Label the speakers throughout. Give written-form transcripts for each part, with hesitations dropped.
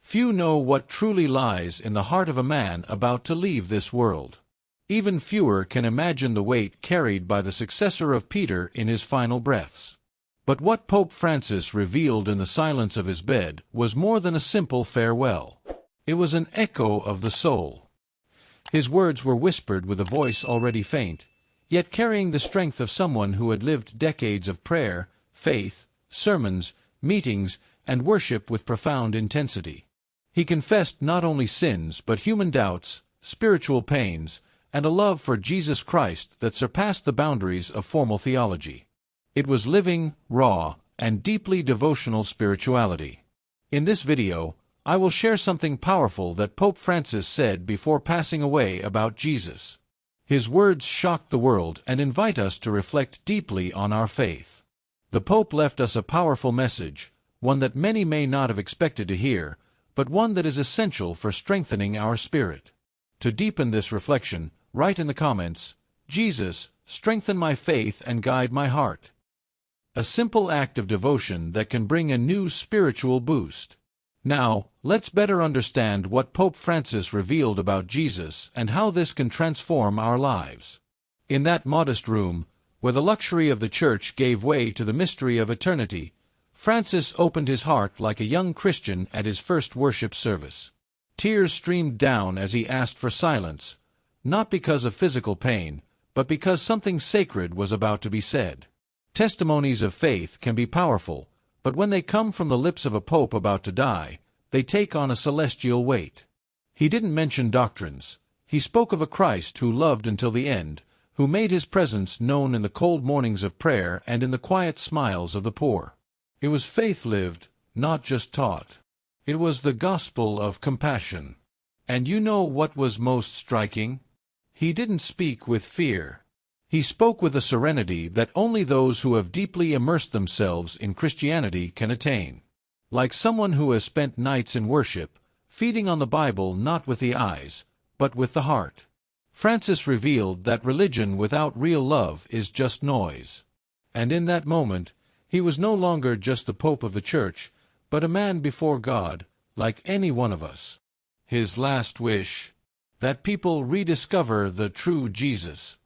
Speaker 1: Few know what truly lies in the heart of a man about to leave this world. Even fewer can imagine the weight carried by the successor of Peter in his final breaths. But what Pope Francis revealed in the silence of his bed was more than a simple farewell. It was an echo of the soul. His words were whispered with a voice already faint, yet carrying the strength of someone who had lived decades of prayer, faith, sermons, meetings, and worship with profound intensity. He confessed not only sins but human doubts, spiritual pains, and a love for Jesus Christ that surpassed the boundaries of formal theology. It was living, raw, and deeply devotional spirituality. In this video, I will share something powerful that Pope Francis said before passing away about Jesus. His words shocked the world and invite us to reflect deeply on our faith. The Pope left us a powerful message, one that many may not have expected to hear, but one that is essential for strengthening our spirit. To deepen this reflection, write in the comments, "Jesus, strengthen my faith and guide my heart." A simple act of devotion that can bring a new spiritual boost. Now, let's better understand what Pope Francis revealed about Jesus and how this can transform our lives. In that modest room, where the luxury of the Church gave way to the mystery of eternity, Francis opened his heart like a young Christian at his first worship service. Tears streamed down as he asked for silence, not because of physical pain, but because something sacred was about to be said. Testimonies of faith can be powerful, but when they come from the lips of a pope about to die, they take on a celestial weight. He didn't mention doctrines. He spoke of a Christ who loved until the end, who made his presence known in the cold mornings of prayer and in the quiet smiles of the poor. It was faith lived, not just taught. It was the gospel of compassion. And you know what was most striking? He didn't speak with fear. He spoke with a serenity that only those who have deeply immersed themselves in Christianity can attain. Like someone who has spent nights in worship, feeding on the Bible not with the eyes, but with the heart. Francis revealed that religion without real love is just noise. And in that moment, he was no longer just the Pope of the Church, but a man before God, like any one of us. His last wish: that people rediscover the true Jesus.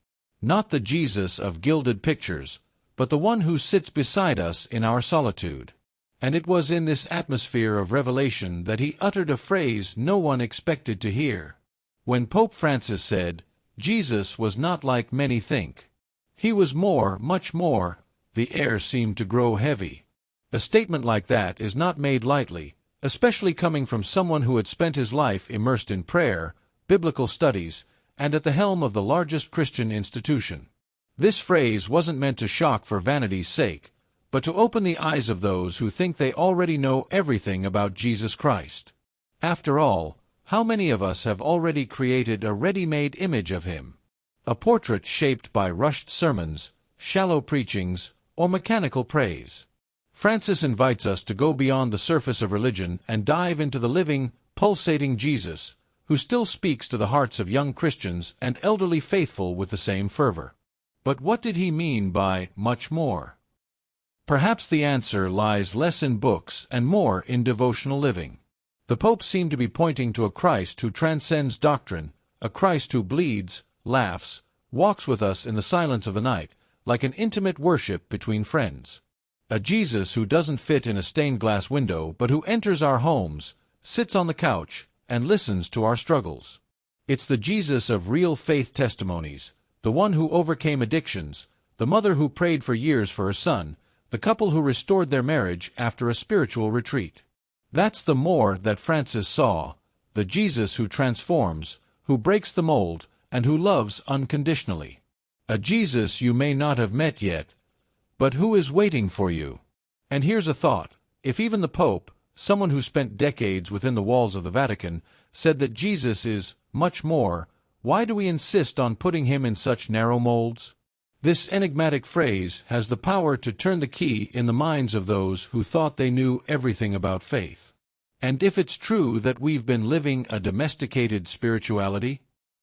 Speaker 1: Not the Jesus of gilded pictures, but the one who sits beside us in our solitude. And it was in this atmosphere of revelation that he uttered a phrase no one expected to hear. When Pope Francis said, "Jesus was not like many think. He was more, much more," the air seemed to grow heavy. A statement like that is not made lightly, especially coming from someone who had spent his life immersed in prayer, biblical studies, and at the helm of the largest Christian institution. This phrase wasn't meant to shock for vanity's sake, but to open the eyes of those who think they already know everything about Jesus Christ. After all, how many of us have already created a ready-made image of him? A portrait shaped by rushed sermons, shallow preachings, or mechanical praise. Francis invites us to go beyond the surface of religion and dive into the living, pulsating Jesus, who still speaks to the hearts of young Christians and elderly faithful with the same fervor. But what did he mean by much more? Perhaps the answer lies less in books and more in devotional living. The Pope seemed to be pointing to a Christ who transcends doctrine, a Christ who bleeds, laughs, walks with us in the silence of the night, like an intimate worship between friends. A Jesus who doesn't fit in a stained-glass window but who enters our homes, sits on the couch, and listens to our struggles. It's the Jesus of real faith testimonies, the one who overcame addictions, the mother who prayed for years for her son, the couple who restored their marriage after a spiritual retreat. That's the more that Francis saw, the Jesus who transforms, who breaks the mold, and who loves unconditionally. A Jesus you may not have met yet, but who is waiting for you. And here's a thought: if even the Pope, someone who spent decades within the walls of the Vatican, said that Jesus is much more, why do we insist on putting him in such narrow molds? This enigmatic phrase has the power to turn the key in the minds of those who thought they knew everything about faith. And if it's true that we've been living a domesticated spirituality,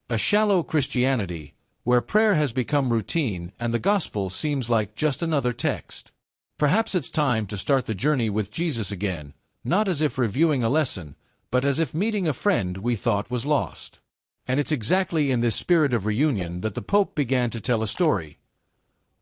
Speaker 1: a shallow Christianity, where prayer has become routine and the gospel seems like just another text, perhaps it's time to start the journey with Jesus again, not as if reviewing a lesson, but as if meeting a friend we thought was lost. And it's exactly in this spirit of reunion that the Pope began to tell a story,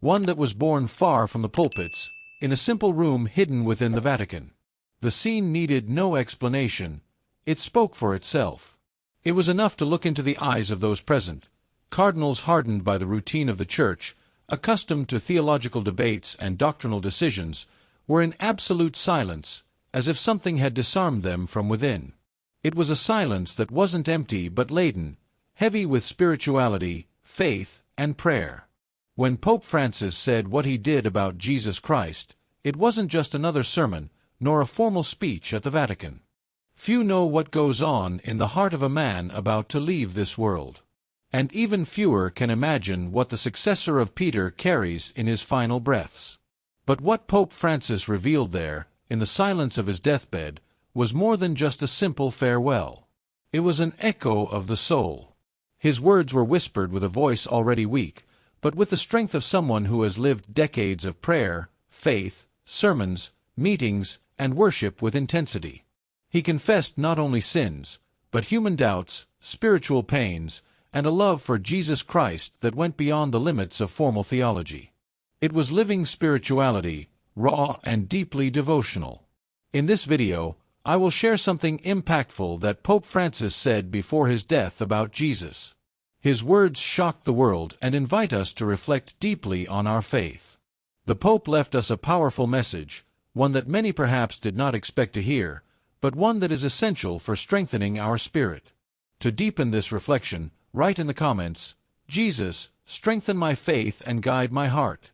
Speaker 1: one that was born far from the pulpits, in a simple room hidden within the Vatican. The scene needed no explanation. It spoke for itself. It was enough to look into the eyes of those present, cardinals hardened by the routine of the Church, accustomed to theological debates and doctrinal decisions, were in absolute silence, as if something had disarmed them from within. It was a silence that wasn't empty but laden, heavy with spirituality, faith, and prayer. When Pope Francis said what he did about Jesus Christ, it wasn't just another sermon, nor a formal speech at the Vatican. Few know what goes on in the heart of a man about to leave this world. And even fewer can imagine what the successor of Peter carries in his final breaths. But what Pope Francis revealed there, in the silence of his deathbed, was more than just a simple farewell. It was an echo of the soul. His words were whispered with a voice already weak, but with the strength of someone who has lived decades of prayer, faith, sermons, meetings, and worship with intensity. He confessed not only sins, but human doubts, spiritual pains, and a love for Jesus Christ that went beyond the limits of formal theology. It was living spirituality, raw and deeply devotional. In this video, I will share something impactful that Pope Francis said before his death about Jesus. His words shocked the world and invite us to reflect deeply on our faith. The Pope left us a powerful message, one that many perhaps did not expect to hear, but one that is essential for strengthening our spirit. To deepen this reflection, write in the comments, "Jesus, strengthen my faith and guide my heart."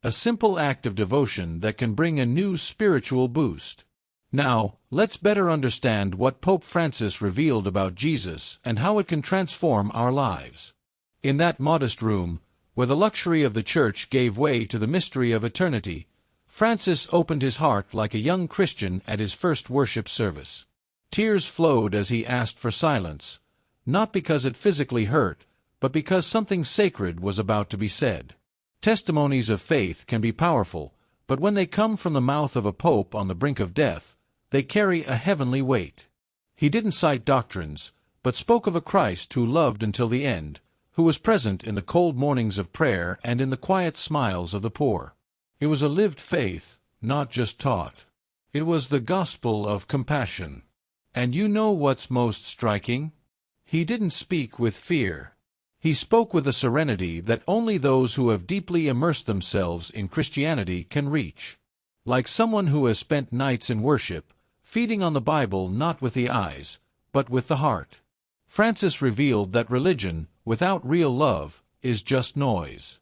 Speaker 1: A simple act of devotion that can bring a new spiritual boost. Now, let's better understand what Pope Francis revealed about Jesus and how it can transform our lives. In that modest room, where the luxury of the Church gave way to the mystery of eternity, Francis opened his heart like a young Christian at his first worship service. Tears flowed as he asked for silence, not because it physically hurt, but because something sacred was about to be said. Testimonies of faith can be powerful, but when they come from the mouth of a pope on the brink of death, they carry a heavenly weight. He didn't cite doctrines, but spoke of a Christ who loved until the end, who was present in the cold mornings of prayer and in the quiet smiles of the poor. It was a lived faith, not just taught. It was the gospel of compassion. And you know what's most striking? He didn't speak with fear. He spoke with a serenity that only those who have deeply immersed themselves in Christianity can reach. Like someone who has spent nights in worship, feeding on the Bible not with the eyes, but with the heart. Francis revealed that religion, without real love, is just noise.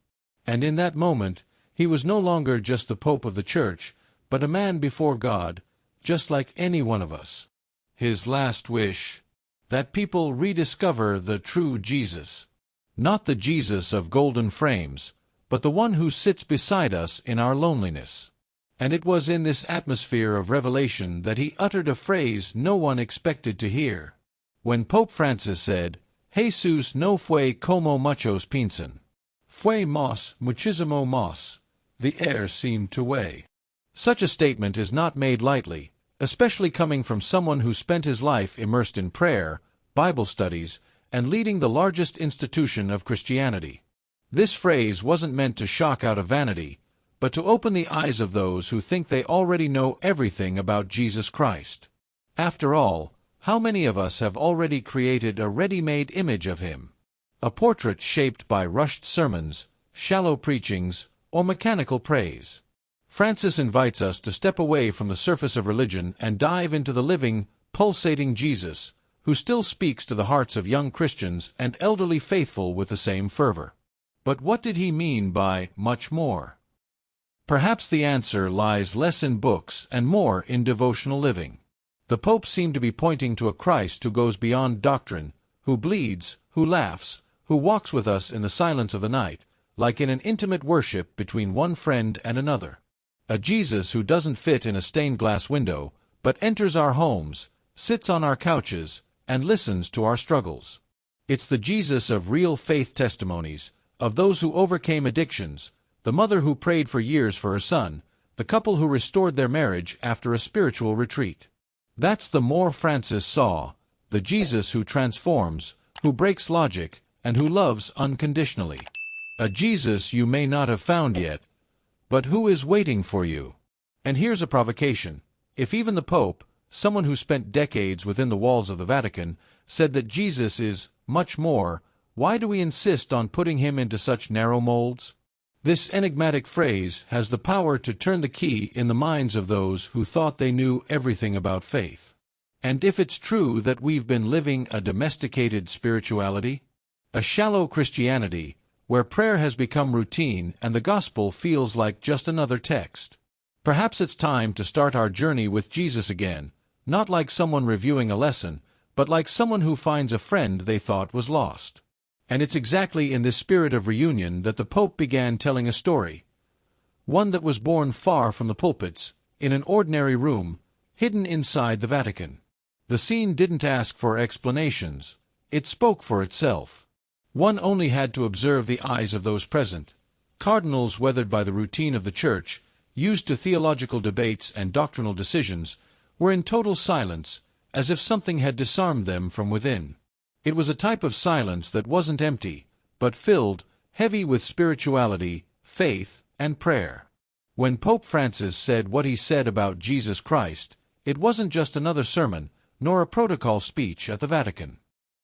Speaker 1: And in that moment, he was no longer just the Pope of the Church, but a man before God, just like any one of us. His last wish, that people rediscover the true Jesus. Not the Jesus of golden frames, but the one who sits beside us in our loneliness. And it was in this atmosphere of revelation that he uttered a phrase no one expected to hear. When Pope Francis said, "Jesus no fue como muchos piensan. Fue más, muchísimo más," the air seemed to weigh. Such a statement is not made lightly, especially coming from someone who spent his life immersed in prayer, Bible studies, and leading the largest institution of Christianity. This phrase wasn't meant to shock out of vanity, but to open the eyes of those who think they already know everything about Jesus Christ. After all, how many of us have already created a ready-made image of him? A portrait shaped by rushed sermons, shallow preachings, or mechanical praise. Francis invites us to step away from the surface of religion and dive into the living, pulsating Jesus, who still speaks to the hearts of young Christians and elderly faithful with the same fervor. But what did he mean by much more? Perhaps the answer lies less in books and more in devotional living. The Pope seemed to be pointing to a Christ who goes beyond doctrine, who bleeds, who laughs, who walks with us in the silence of the night, like in an intimate worship between one friend and another. A Jesus who doesn't fit in a stained-glass window, but enters our homes, sits on our couches, and listens to our struggles. It's the Jesus of real faith testimonies, of those who overcame addictions, the mother who prayed for years for her son, the couple who restored their marriage after a spiritual retreat. That's the more Francis saw, the Jesus who transforms, who breaks logic, and who loves unconditionally. A Jesus you may not have found yet, but who is waiting for you. And here's a provocation. If even the Pope, someone who spent decades within the walls of the Vatican, said that Jesus is much more, why do we insist on putting him into such narrow molds? This enigmatic phrase has the power to turn the key in the minds of those who thought they knew everything about faith. And if it's true that we've been living a domesticated spirituality, a shallow Christianity, where prayer has become routine and the gospel feels like just another text, perhaps it's time to start our journey with Jesus again, not like someone reviewing a lesson, but like someone who finds a friend they thought was lost. And it's exactly in this spirit of reunion that the Pope began telling a story, one that was born far from the pulpits, in an ordinary room, hidden inside the Vatican. The scene didn't ask for explanations, it spoke for itself. One only had to observe the eyes of those present. Cardinals weathered by the routine of the Church, used to theological debates and doctrinal decisions, were in total silence, as if something had disarmed them from within. It was a type of silence that wasn't empty, but filled, heavy with spirituality, faith, and prayer. When Pope Francis said what he said about Jesus Christ, it wasn't just another sermon, nor a protocol speech at the Vatican.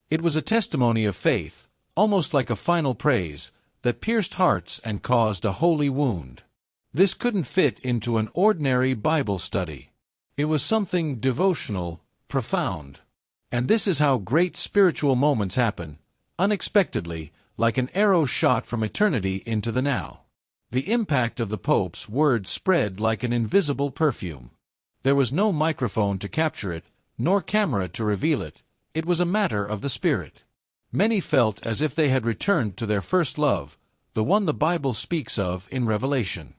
Speaker 1: It was a testimony of faith, almost like a final praise, that pierced hearts and caused a holy wound. This couldn't fit into an ordinary Bible study. It was something devotional, profound. And this is how great spiritual moments happen, unexpectedly, like an arrow shot from eternity into the now. The impact of the Pope's words spread like an invisible perfume. There was no microphone to capture it, nor camera to reveal it. It was a matter of the Spirit. Many felt as if they had returned to their first love, the one the Bible speaks of in Revelation.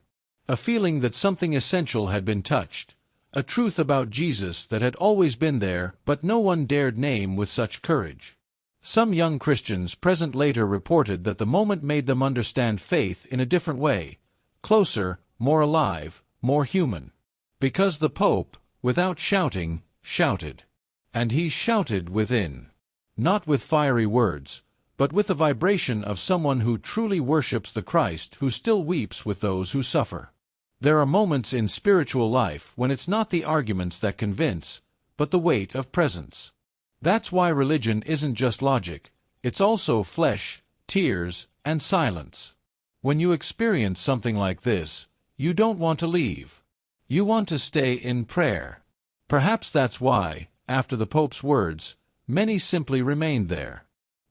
Speaker 1: A feeling that something essential had been touched. A truth about Jesus that had always been there, but no one dared name with such courage. Some young Christians present later reported that the moment made them understand faith in a different way, closer, more alive, more human. Because the Pope, without shouting, shouted. And he shouted within. Not with fiery words, but with the vibration of someone who truly worships the Christ who still weeps with those who suffer. There are moments in spiritual life when it's not the arguments that convince, but the weight of presence. That's why religion isn't just logic, it's also flesh, tears, and silence. When you experience something like this, you don't want to leave. You want to stay in prayer. Perhaps that's why, after the Pope's words, many simply remained there.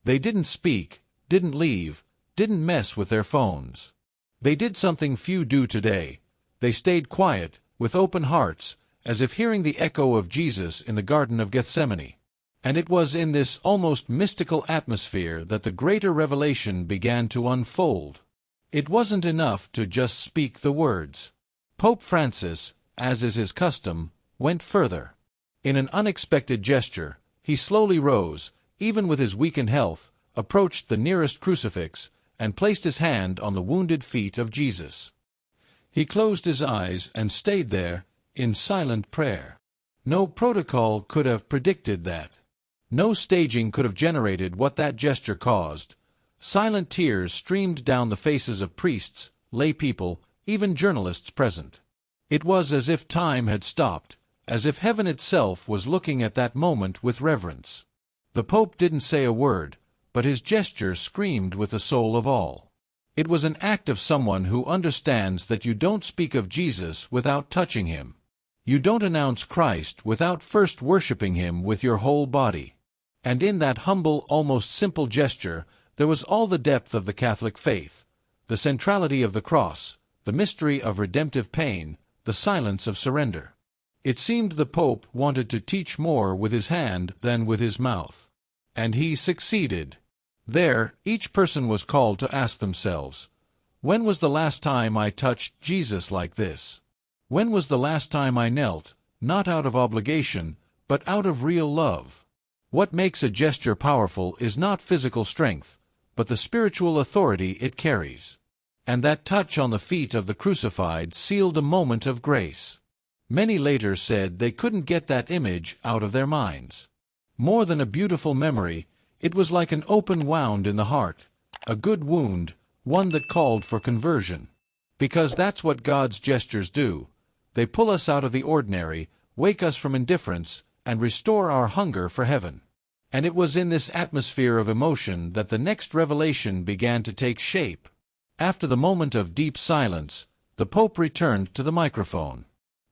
Speaker 1: They didn't speak, didn't leave, didn't mess with their phones. They did something few do today. They stayed quiet, with open hearts, as if hearing the echo of Jesus in the Garden of Gethsemane. And it was in this almost mystical atmosphere that the greater revelation began to unfold. It wasn't enough to just speak the words. Pope Francis, as is his custom, went further. In an unexpected gesture, he slowly rose, even with his weakened health, approached the nearest crucifix, and placed his hand on the wounded feet of Jesus. He closed his eyes and stayed there, in silent prayer. No protocol could have predicted that. No staging could have generated what that gesture caused. Silent tears streamed down the faces of priests, lay people, even journalists present. It was as if time had stopped, as if heaven itself was looking at that moment with reverence. The Pope didn't say a word, but his gesture screamed with the soul of all. It was an act of someone who understands that you don't speak of Jesus without touching him. You don't announce Christ without first worshiping him with your whole body. And in that humble, almost simple gesture, there was all the depth of the Catholic faith, the centrality of the cross, the mystery of redemptive pain, the silence of surrender. It seemed the Pope wanted to teach more with his hand than with his mouth. And he succeeded. There, each person was called to ask themselves, when was the last time I touched Jesus like this? When was the last time I knelt, not out of obligation, but out of real love? What makes a gesture powerful is not physical strength, but the spiritual authority it carries. And that touch on the feet of the crucified sealed a moment of grace. Many later said they couldn't get that image out of their minds. More than a beautiful memory, it was like an open wound in the heart, a good wound, one that called for conversion. Because that's what God's gestures do. They pull us out of the ordinary, wake us from indifference, and restore our hunger for heaven. And it was in this atmosphere of emotion that the next revelation began to take shape. After the moment of deep silence, the Pope returned to the microphone.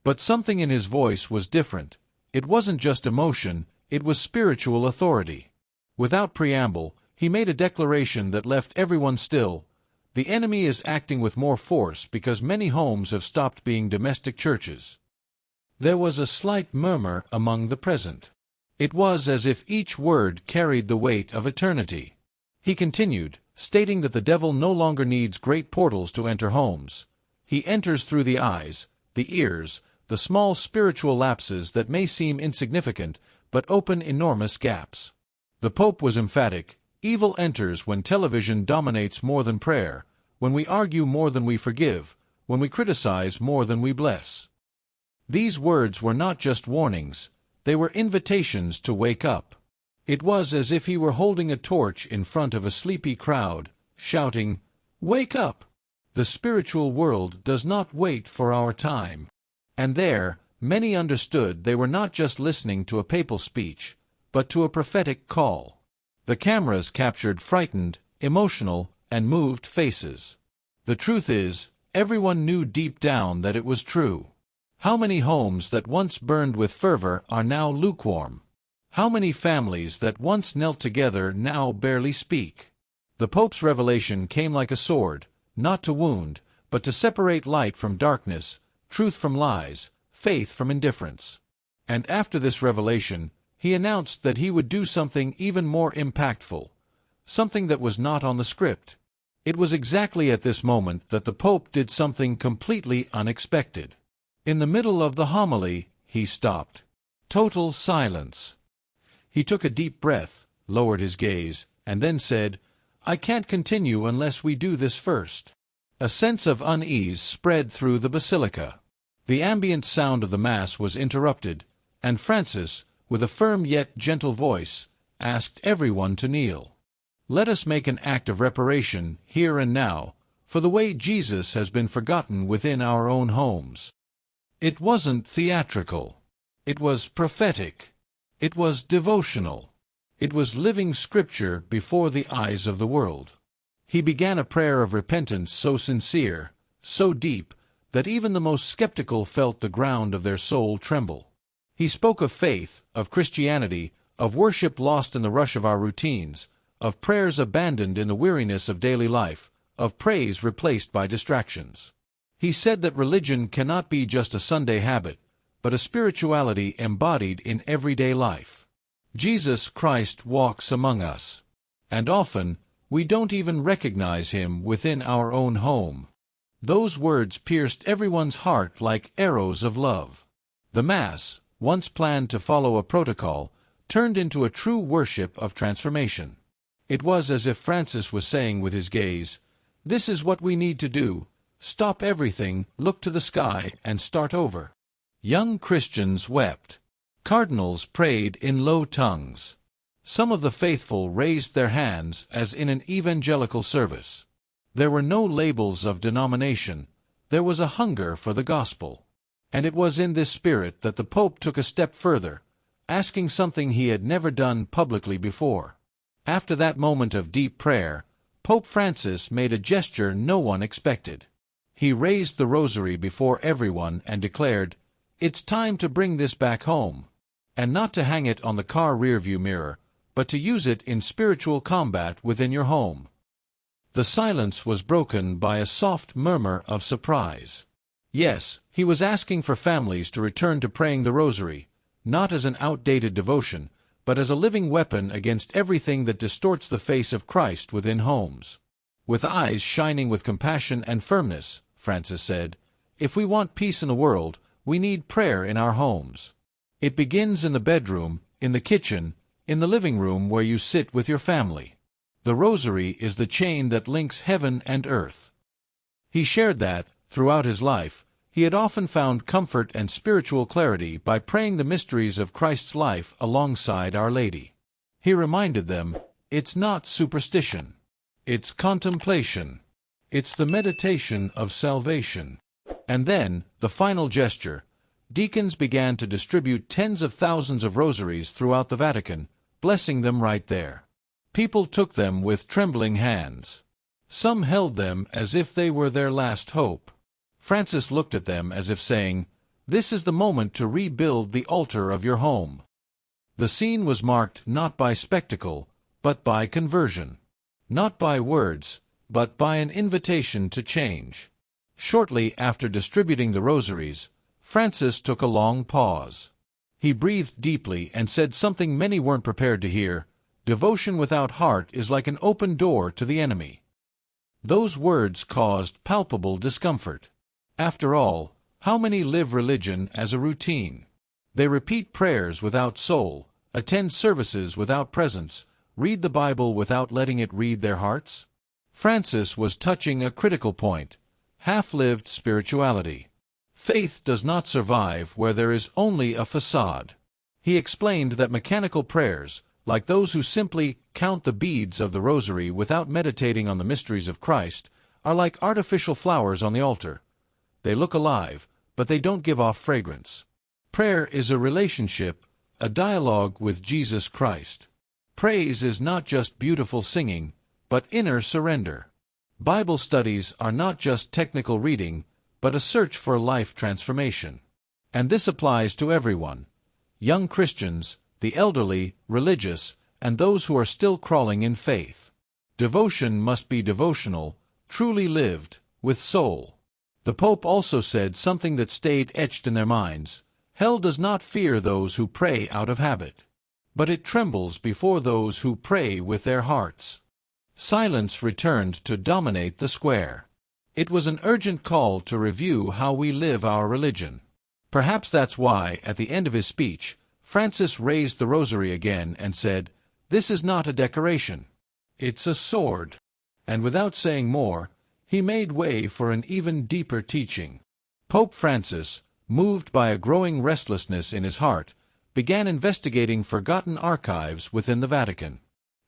Speaker 1: But something in his voice was different. It wasn't just emotion, it was spiritual authority. Without preamble, he made a declaration that left everyone still. The enemy is acting with more force because many homes have stopped being domestic churches. There was a slight murmur among the present. It was as if each word carried the weight of eternity. He continued, stating that the devil no longer needs great portals to enter homes. He enters through the eyes, the ears, the small spiritual lapses that may seem insignificant, but open enormous gaps. The Pope was emphatic. Evil enters when television dominates more than prayer, when we argue more than we forgive, when we criticize more than we bless. These words were not just warnings, they were invitations to wake up. It was as if he were holding a torch in front of a sleepy crowd, shouting, "Wake up!" The spiritual world does not wait for our time. And there, many understood they were not just listening to a papal speech, but to a prophetic call. The cameras captured frightened, emotional, and moved faces. The truth is, everyone knew deep down that it was true. How many homes that once burned with fervor are now lukewarm? How many families that once knelt together now barely speak? The Pope's revelation came like a sword, not to wound, but to separate light from darkness, truth from lies, faith from indifference. And after this revelation, he announced that he would do something even more impactful, something that was not on the script. It was exactly at this moment that the Pope did something completely unexpected. In the middle of the homily, he stopped. Total silence. He took a deep breath, lowered his gaze, and then said, "I can't continue unless we do this first." A sense of unease spread through the basilica. The ambient sound of the Mass was interrupted, and Francis, with a firm yet gentle voice, asked everyone to kneel. Let us make an act of reparation, here and now, for the way Jesus has been forgotten within our own homes. It wasn't theatrical. It was prophetic. It was devotional. It was living Scripture before the eyes of the world. He began a prayer of repentance so sincere, so deep, that even the most skeptical felt the ground of their soul tremble. He spoke of faith, of Christianity, of worship lost in the rush of our routines, of prayers abandoned in the weariness of daily life, of praise replaced by distractions. He said that religion cannot be just a Sunday habit, but a spirituality embodied in everyday life. Jesus Christ walks among us. And often, we don't even recognize him within our own home. Those words pierced everyone's heart like arrows of love. The Mass, once planned to follow a protocol, turned into a true worship of transformation. It was as if Francis was saying with his gaze, "This is what we need to do. Stop everything, look to the sky, and start over." Young Christians wept. Cardinals prayed in low tongues. Some of the faithful raised their hands as in an evangelical service. There were no labels of denomination. There was a hunger for the gospel. And it was in this spirit that the Pope took a step further, asking something he had never done publicly before. After that moment of deep prayer, Pope Francis made a gesture no one expected. He raised the rosary before everyone and declared, "It's time to bring this back home." And not to hang it on the car rearview mirror, but to use it in spiritual combat within your home. The silence was broken by a soft murmur of surprise. Yes, he was asking for families to return to praying the rosary, not as an outdated devotion, but as a living weapon against everything that distorts the face of Christ within homes. With eyes shining with compassion and firmness, Francis said, "If we want peace in the world, we need prayer in our homes. It begins in the bedroom, in the kitchen, in the living room where you sit with your family. The rosary is the chain that links heaven and earth." He shared that, throughout his life, He had often found comfort and spiritual clarity by praying the mysteries of Christ's life alongside Our Lady. He reminded them, it's not superstition. It's contemplation. It's the meditation of salvation. And then, the final gesture, deacons began to distribute tens of thousands of rosaries throughout the Vatican, blessing them right there. People took them with trembling hands. Some held them as if they were their last hope. Francis looked at them as if saying, "This is the moment to rebuild the altar of your home." The scene was marked not by spectacle, but by conversion. Not by words, but by an invitation to change. Shortly after distributing the rosaries, Francis took a long pause. He breathed deeply and said something many weren't prepared to hear: "Devotion without heart is like an open door to the enemy." Those words caused palpable discomfort. After all, how many live religion as a routine? They repeat prayers without soul, attend services without presence, read the Bible without letting it read their hearts. Francis was touching a critical point: half-lived spirituality. Faith does not survive where there is only a facade. He explained that mechanical prayers, like those who simply count the beads of the rosary without meditating on the mysteries of Christ, are like artificial flowers on the altar. They look alive, but they don't give off fragrance. Prayer is a relationship, a dialogue with Jesus Christ. Praise is not just beautiful singing, but inner surrender. Bible studies are not just technical reading, but a search for life transformation. And this applies to everyone: young Christians, the elderly, religious, and those who are still crawling in faith. Devotion must be devotional, truly lived, with soul. The Pope also said something that stayed etched in their minds: hell does not fear those who pray out of habit, but it trembles before those who pray with their hearts. Silence returned to dominate the square. It was an urgent call to review how we live our religion. Perhaps that's why, at the end of his speech, Francis raised the rosary again and said, "This is not a decoration. It's a sword." And without saying more, he made way for an even deeper teaching. Pope Francis, moved by a growing restlessness in his heart, began investigating forgotten archives within the Vatican.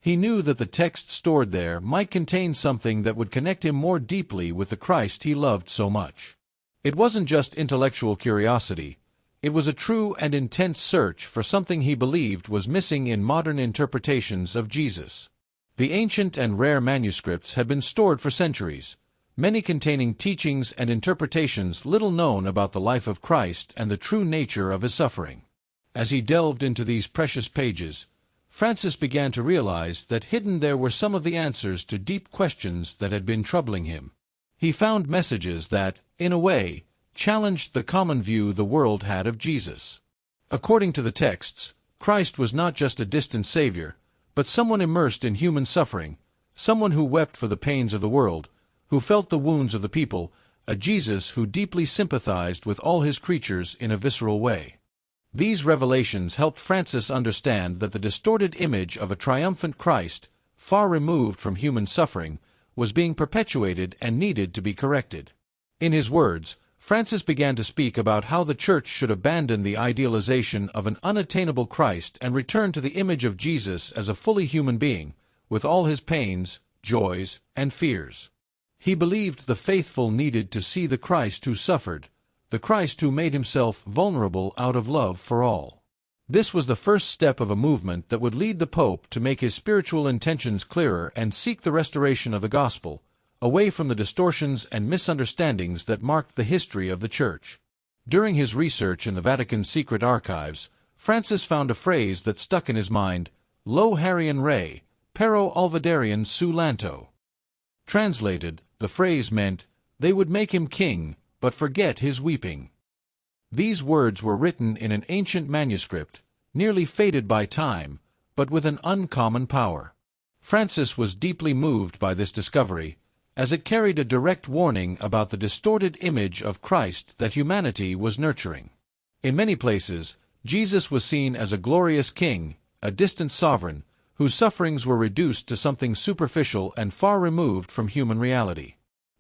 Speaker 1: He knew that the text stored there might contain something that would connect him more deeply with the Christ he loved so much. It wasn't just intellectual curiosity. It was a true and intense search for something he believed was missing in modern interpretations of Jesus. The ancient and rare manuscripts had been stored for centuries, many containing teachings and interpretations little known about the life of Christ and the true nature of his suffering. As he delved into these precious pages, Francis began to realize that hidden there were some of the answers to deep questions that had been troubling him. He found messages that, in a way, challenged the common view the world had of Jesus. According to the texts, Christ was not just a distant Savior, but someone immersed in human suffering, someone who wept for the pains of the world, who felt the wounds of the people, a Jesus who deeply sympathized with all his creatures in a visceral way. These revelations helped Francis understand that the distorted image of a triumphant Christ, far removed from human suffering, was being perpetuated and needed to be corrected. In his words, Francis began to speak about how the Church should abandon the idealization of an unattainable Christ and return to the image of Jesus as a fully human being, with all his pains, joys, and fears. He believed the faithful needed to see the Christ who suffered, the Christ who made himself vulnerable out of love for all. This was the first step of a movement that would lead the Pope to make his spiritual intentions clearer and seek the restoration of the gospel, away from the distortions and misunderstandings that marked the history of the Church. During his research in the Vatican's secret archives, Francis found a phrase that stuck in his mind: "Lo Harian Re, pero Olvidarian su Lanto." Translated, the phrase meant, "They would make him king, but forget his weeping." These words were written in an ancient manuscript, nearly faded by time, but with an uncommon power. Francis was deeply moved by this discovery, as it carried a direct warning about the distorted image of Christ that humanity was nurturing. In many places, Jesus was seen as a glorious king, a distant sovereign, whose sufferings were reduced to something superficial and far removed from human reality.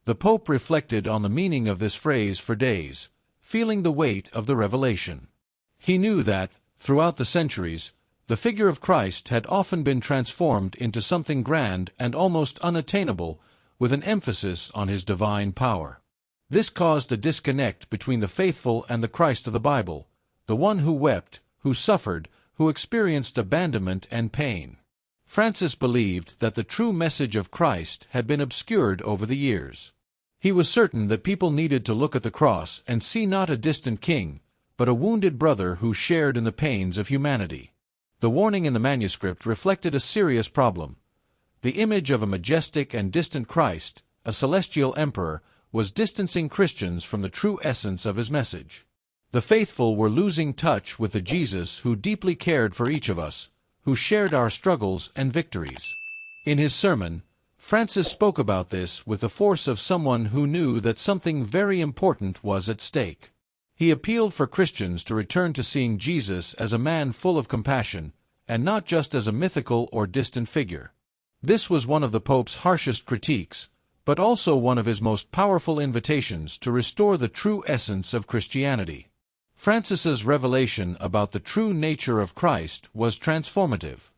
Speaker 1: The Pope reflected on the meaning of this phrase for days, feeling the weight of the revelation. He knew that, throughout the centuries, the figure of Christ had often been transformed into something grand and almost unattainable, with an emphasis on his divine power. This caused a disconnect between the faithful and the Christ of the Bible, the one who wept, who suffered, who experienced abandonment and pain. Francis believed that the true message of Christ had been obscured over the years. He was certain that people needed to look at the cross and see not a distant king, but a wounded brother who shared in the pains of humanity. The warning in the manuscript reflected a serious problem. The image of a majestic and distant Christ, a celestial emperor, was distancing Christians from the true essence of his message. The faithful were losing touch with the Jesus who deeply cared for each of us, who shared our struggles and victories. In his sermon, Francis spoke about this with the force of someone who knew that something very important was at stake. He appealed for Christians to return to seeing Jesus as a man full of compassion, and not just as a mythical or distant figure. This was one of the Pope's harshest critiques, but also one of his most powerful invitations to restore the true essence of Christianity. Francis's revelation about the true nature of Christ was transformative.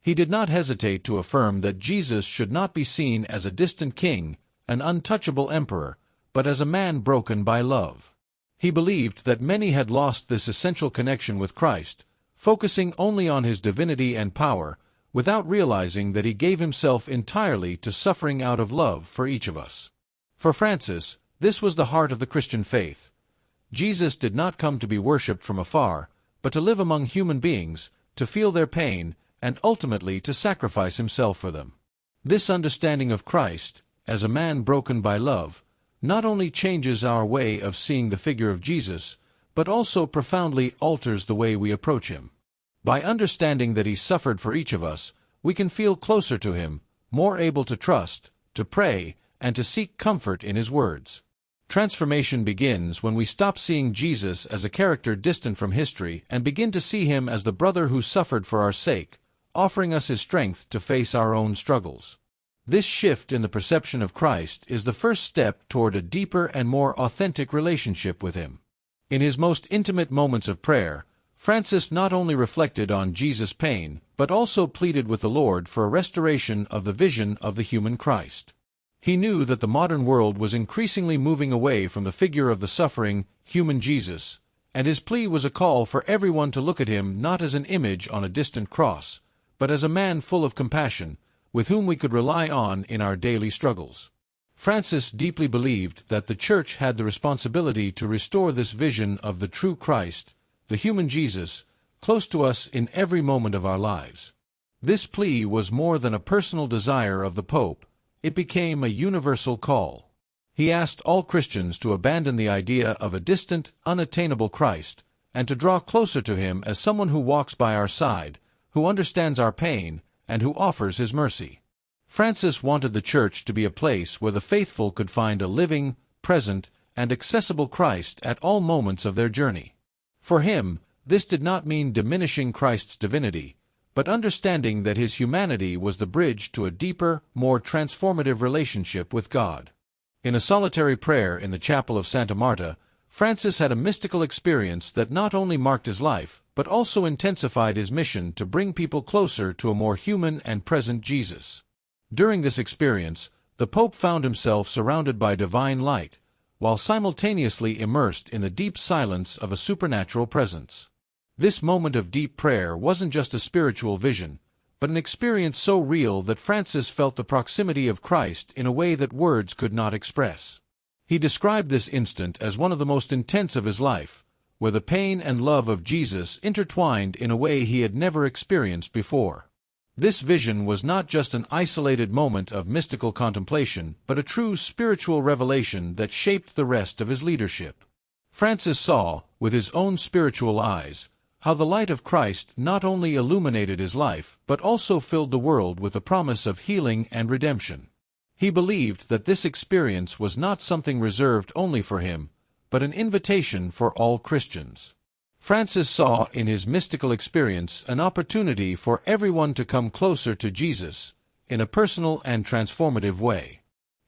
Speaker 1: He did not hesitate to affirm that Jesus should not be seen as a distant king, an untouchable emperor, but as a man broken by love. He believed that many had lost this essential connection with Christ, focusing only on his divinity and power, without realizing that he gave himself entirely to suffering out of love for each of us. For Francis, this was the heart of the Christian faith. Jesus did not come to be worshipped from afar, but to live among human beings, to feel their pain, and ultimately to sacrifice himself for them. This understanding of Christ, as a man broken by love, not only changes our way of seeing the figure of Jesus, but also profoundly alters the way we approach him. By understanding that he suffered for each of us, we can feel closer to him, more able to trust, to pray, and to seek comfort in his words. Transformation begins when we stop seeing Jesus as a character distant from history and begin to see him as the brother who suffered for our sake, offering us his strength to face our own struggles. This shift in the perception of Christ is the first step toward a deeper and more authentic relationship with him. In his most intimate moments of prayer, Francis not only reflected on Jesus' pain, but also pleaded with the Lord for a restoration of the vision of the human Christ. He knew that the modern world was increasingly moving away from the figure of the suffering, human Jesus, and his plea was a call for everyone to look at him not as an image on a distant cross, but as a man full of compassion, with whom we could rely on in our daily struggles. Francis deeply believed that the Church had the responsibility to restore this vision of the true Christ, the human Jesus, close to us in every moment of our lives. This plea was more than a personal desire of the Pope. It became a universal call. He asked all Christians to abandon the idea of a distant, unattainable Christ, and to draw closer to him as someone who walks by our side, who understands our pain, and who offers his mercy. Francis wanted the Church to be a place where the faithful could find a living, present, and accessible Christ at all moments of their journey. For him, this did not mean diminishing Christ's divinity, but understanding that his humanity was the bridge to a deeper, more transformative relationship with God. In a solitary prayer in the chapel of Santa Marta, Francis had a mystical experience that not only marked his life, but also intensified his mission to bring people closer to a more human and present Jesus. During this experience, the Pope found himself surrounded by divine light, while simultaneously immersed in the deep silence of a supernatural presence. This moment of deep prayer wasn't just a spiritual vision, but an experience so real that Francis felt the proximity of Christ in a way that words could not express. He described this instant as one of the most intense of his life, where the pain and love of Jesus intertwined in a way he had never experienced before. This vision was not just an isolated moment of mystical contemplation, but a true spiritual revelation that shaped the rest of his leadership. Francis saw, with his own spiritual eyes, how the light of Christ not only illuminated his life, but also filled the world with the promise of healing and redemption. He believed that this experience was not something reserved only for him, but an invitation for all Christians. Francis saw in his mystical experience an opportunity for everyone to come closer to Jesus in a personal and transformative way.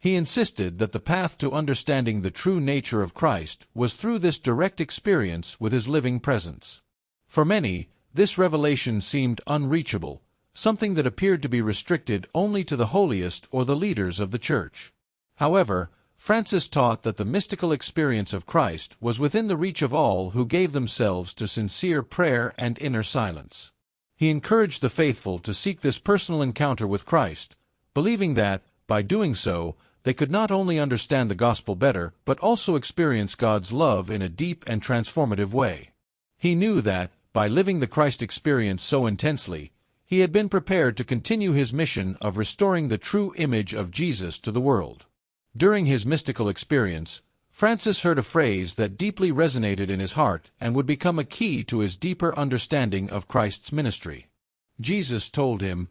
Speaker 1: He insisted that the path to understanding the true nature of Christ was through this direct experience with his living presence. For many, this revelation seemed unreachable, something that appeared to be restricted only to the holiest or the leaders of the Church. However, Francis taught that the mystical experience of Christ was within the reach of all who gave themselves to sincere prayer and inner silence. He encouraged the faithful to seek this personal encounter with Christ, believing that, by doing so, they could not only understand the gospel better but also experience God's love in a deep and transformative way. He knew that, by living the Christ experience so intensely, he had been prepared to continue his mission of restoring the true image of Jesus to the world. During his mystical experience, Francis heard a phrase that deeply resonated in his heart and would become a key to his deeper understanding of Christ's ministry. Jesus told him,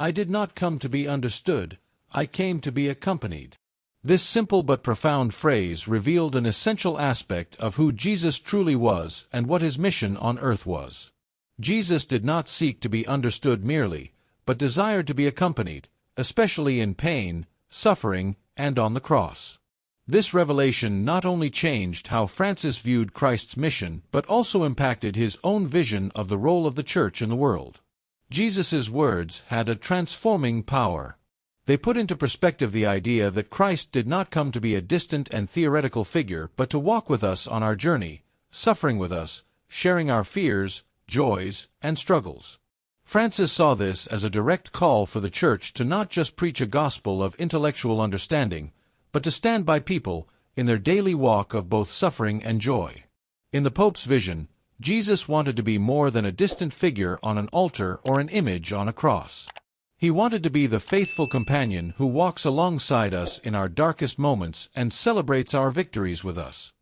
Speaker 1: "I did not come to be understood, I came to be accompanied." This simple but profound phrase revealed an essential aspect of who Jesus truly was and what his mission on earth was. Jesus did not seek to be understood merely, but desired to be accompanied, especially in pain, suffering, and on the cross. This revelation not only changed how Francis viewed Christ's mission but also impacted his own vision of the role of the Church in the world. Jesus' words had a transforming power. They put into perspective the idea that Christ did not come to be a distant and theoretical figure but to walk with us on our journey, suffering with us, sharing our fears, joys, and struggles. Francis saw this as a direct call for the Church to not just preach a gospel of intellectual understanding, but to stand by people in their daily walk of both suffering and joy. In the Pope's vision, Jesus wanted to be more than a distant figure on an altar or an image on a cross. He wanted to be the faithful companion who walks alongside us in our darkest moments and celebrates our victories with us.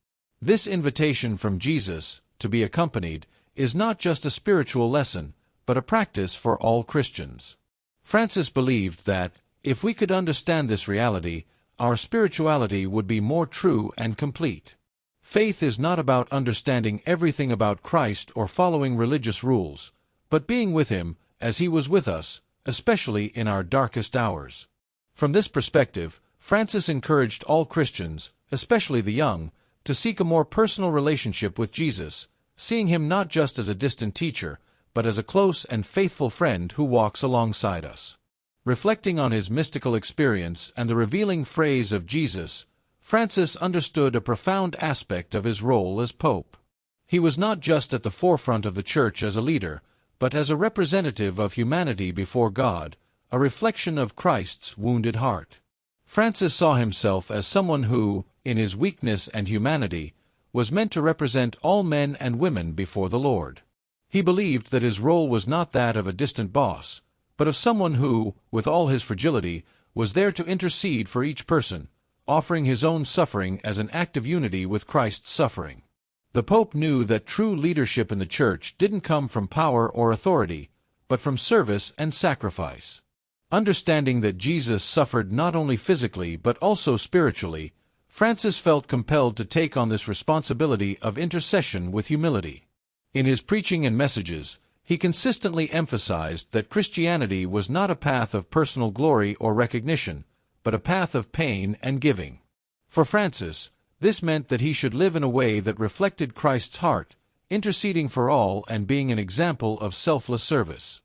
Speaker 1: This invitation from Jesus, to be accompanied, is not just a spiritual lesson, but a practice for all Christians. Francis believed that, if we could understand this reality, our spirituality would be more true and complete. Faith is not about understanding everything about Christ or following religious rules, but being with him as he was with us, especially in our darkest hours. From this perspective, Francis encouraged all Christians, especially the young, to seek a more personal relationship with Jesus, seeing him not just as a distant teacher, but as a close and faithful friend who walks alongside us. Reflecting on his mystical experience and the revealing phrase of Jesus, Francis understood a profound aspect of his role as Pope. He was not just at the forefront of the Church as a leader, but as a representative of humanity before God, a reflection of Christ's wounded heart. Francis saw himself as someone who, in his weakness and humanity, was meant to represent all men and women before the Lord. He believed that his role was not that of a distant boss, but of someone who, with all his fragility, was there to intercede for each person, offering his own suffering as an act of unity with Christ's suffering. The Pope knew that true leadership in the Church didn't come from power or authority, but from service and sacrifice. Understanding that Jesus suffered not only physically but also spiritually, Francis felt compelled to take on this responsibility of intercession with humility. In his preaching and messages, he consistently emphasized that Christianity was not a path of personal glory or recognition, but a path of pain and giving. For Francis, this meant that he should live in a way that reflected Christ's heart, interceding for all and being an example of selfless service.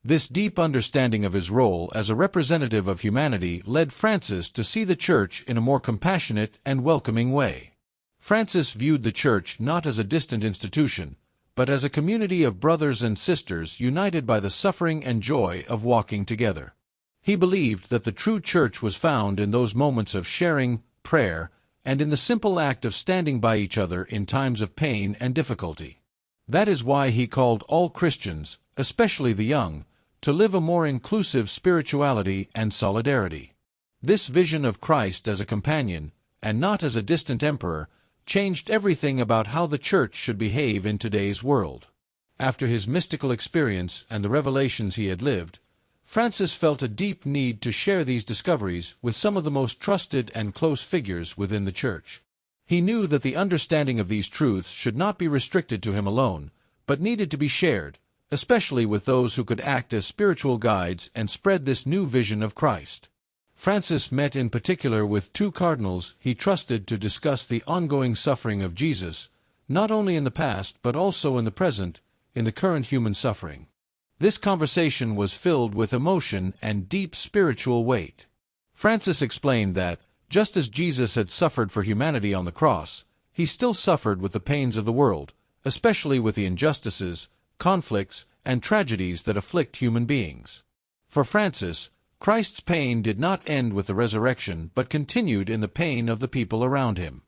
Speaker 1: This deep understanding of his role as a representative of humanity led Francis to see the Church in a more compassionate and welcoming way. Francis viewed the Church not as a distant institution, but as a community of brothers and sisters united by the suffering and joy of walking together. He believed that the true Church was found in those moments of sharing, prayer, and in the simple act of standing by each other in times of pain and difficulty. That is why he called all Christians, especially the young, to live a more inclusive spirituality and solidarity. This vision of Christ as a companion, and not as a distant emperor, changed everything about how the Church should behave in today's world. After his mystical experience and the revelations he had lived, Francis felt a deep need to share these discoveries with some of the most trusted and close figures within the Church. He knew that the understanding of these truths should not be restricted to him alone, but needed to be shared, especially with those who could act as spiritual guides and spread this new vision of Christ. Francis met in particular with two cardinals he trusted to discuss the ongoing suffering of Jesus, not only in the past but also in the present, in the current human suffering. This conversation was filled with emotion and deep spiritual weight. Francis explained that, just as Jesus had suffered for humanity on the cross, he still suffered with the pains of the world, especially with the injustices, conflicts, and tragedies that afflict human beings. For Francis, Christ's pain did not end with the resurrection but continued in the pain of the people around him.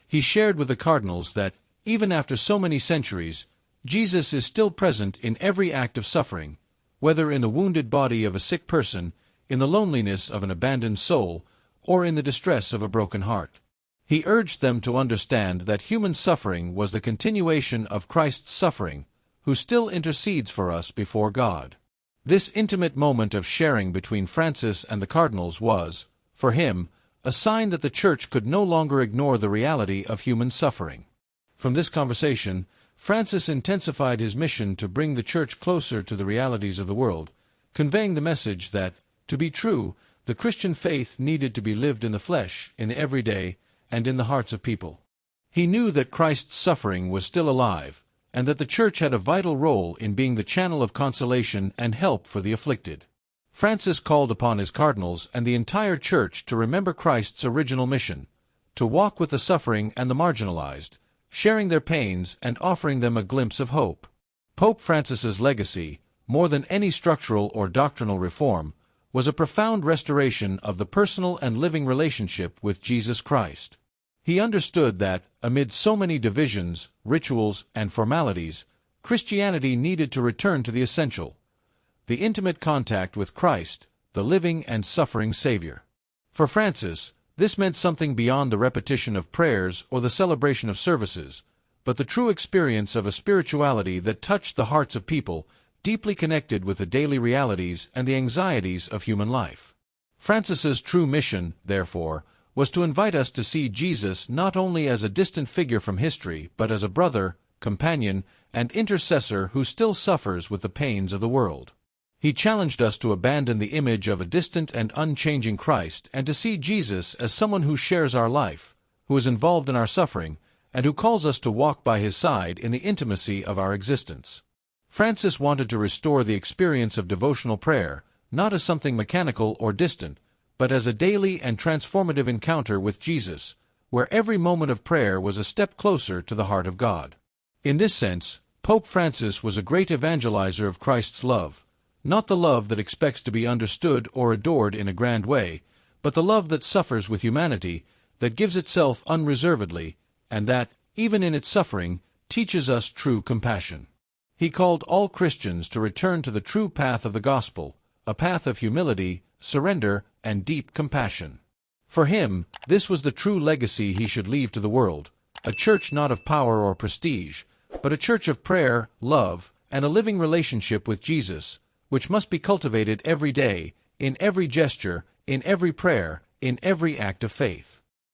Speaker 1: He shared with the cardinals that, even after so many centuries, Jesus is still present in every act of suffering, whether in the wounded body of a sick person, in the loneliness of an abandoned soul, or in the distress of a broken heart. He urged them to understand that human suffering was the continuation of Christ's suffering, who still intercedes for us before God. This intimate moment of sharing between Francis and the cardinals was, for him, a sign that the Church could no longer ignore the reality of human suffering. From this conversation, Francis intensified his mission to bring the Church closer to the realities of the world, conveying the message that, to be true, the Christian faith needed to be lived in the flesh, in the everyday, and in the hearts of people. He knew that Christ's suffering was still alive, and that the Church had a vital role in being the channel of consolation and help for the afflicted. Francis called upon his cardinals and the entire Church to remember Christ's original mission, to walk with the suffering and the marginalized, sharing their pains and offering them a glimpse of hope. Pope Francis's legacy, more than any structural or doctrinal reform, was a profound restoration of the personal and living relationship with Jesus Christ. He understood that, amid so many divisions, rituals, and formalities, Christianity needed to return to the essential, the intimate contact with Christ, the living and suffering Savior. For Francis, this meant something beyond the repetition of prayers or the celebration of services, but the true experience of a spirituality that touched the hearts of people, deeply connected with the daily realities and the anxieties of human life. Francis's true mission, therefore, was to invite us to see Jesus not only as a distant figure from history, but as a brother, companion, and intercessor who still suffers with the pains of the world. He challenged us to abandon the image of a distant and unchanging Christ and to see Jesus as someone who shares our life, who is involved in our suffering, and who calls us to walk by his side in the intimacy of our existence. Francis wanted to restore the experience of devotional prayer, not as something mechanical or distant, but as a daily and transformative encounter with Jesus, where every moment of prayer was a step closer to the heart of God. In this sense, Pope Francis was a great evangelizer of Christ's love, not the love that expects to be understood or adored in a grand way, but the love that suffers with humanity, that gives itself unreservedly, and that, even in its suffering, teaches us true compassion. He called all Christians to return to the true path of the gospel, a path of humility, surrender, and deep compassion. For him, this was the true legacy he should leave to the world, a church not of power or prestige, but a church of prayer, love, and a living relationship with Jesus, which must be cultivated every day, in every gesture, in every prayer, in every act of faith.